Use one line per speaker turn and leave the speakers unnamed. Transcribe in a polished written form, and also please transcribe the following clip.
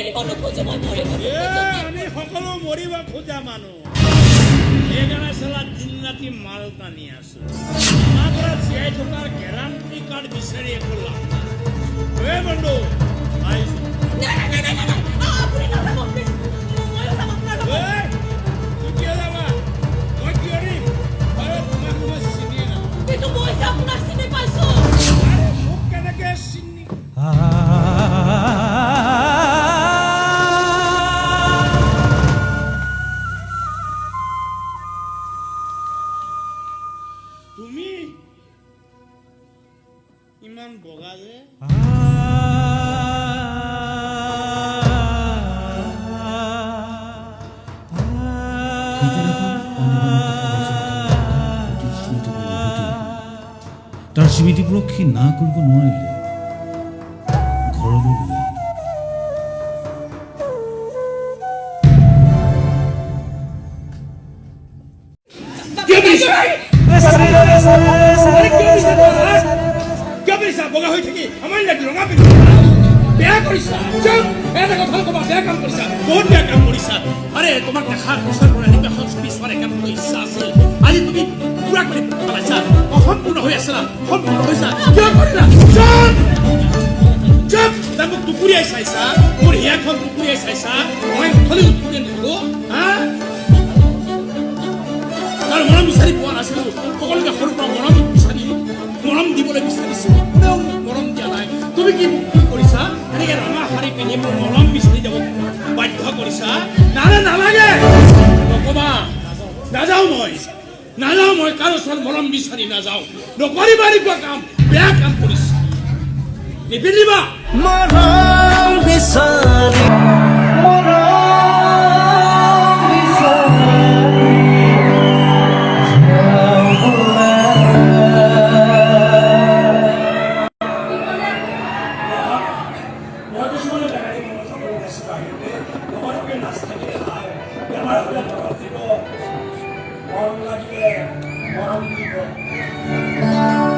আমি সকলো মৰিব খোজা মানুহ সেইকাৰণে চালা দিন ৰাতি মাল টানি আছো আমাৰ পৰা জীয়াই থকাৰ গেৰাণ্টি কাৰ্ড বিচাৰি একো লাভ নাই বন্ধু আহিছো কিয় যাবা মই কি কৰিম তোমাক মই চিনিয়ে নাপাওঁ মোক কেনেকে চিনি তুমি ইমান বগা যে
তাৰ স্মৃতিবোৰক সি না কৰিব নোৱাৰিলে ঘৰলৈ লৈ
বগা হৈ থাকি আমাৰ লাগি ৰঙা পিন্ধি বেয়া কৰিছা এটা কথা ক'বা বেয়া কাম কৰিছা বহুত বেয়া কাম কৰিছা আৰে তোমাক দেখাৰ পিছৰ পৰা এনেকুৱা পিছৰ একাম কৰিব ইচ্ছা আছিল আজি তুমি পুৰা কৰি পেলাইছা অসম্পূৰ্ণ হৈ আছিলা সম্পূৰ্ণ হৈছা কিয় কৰিলা চুপ মোক টুকুৰিয়াই চাইছা মোৰ হিয়াখন টুকুৰিয়াই চাইছা মই থলি টুকুৰিয়াই নিদিলো তাৰ মৰম বিচাৰি পোৱা নাছিলো সকলোকে সৰুৰ পৰা মৰম বিচাৰি মৰম দিবলৈ বিচাৰিছিলো কোনেও মোক মৰম দিয়া নাই তুমি কি কৰিছা এনেকে ৰঙা শাৰী পিন্ধি মোক মৰম বিচাৰি যাব বাধ্য কৰিছা নালাগে নকবা নাযাওঁ মই কাৰো ওচৰত মৰম বিচাৰি নাযাওঁ নকৰিবা এনেকুৱা কাম বেয়া কাম কৰিছা নিপিন্ধিবা
মৰম বিচাৰি
মৰম লাগিব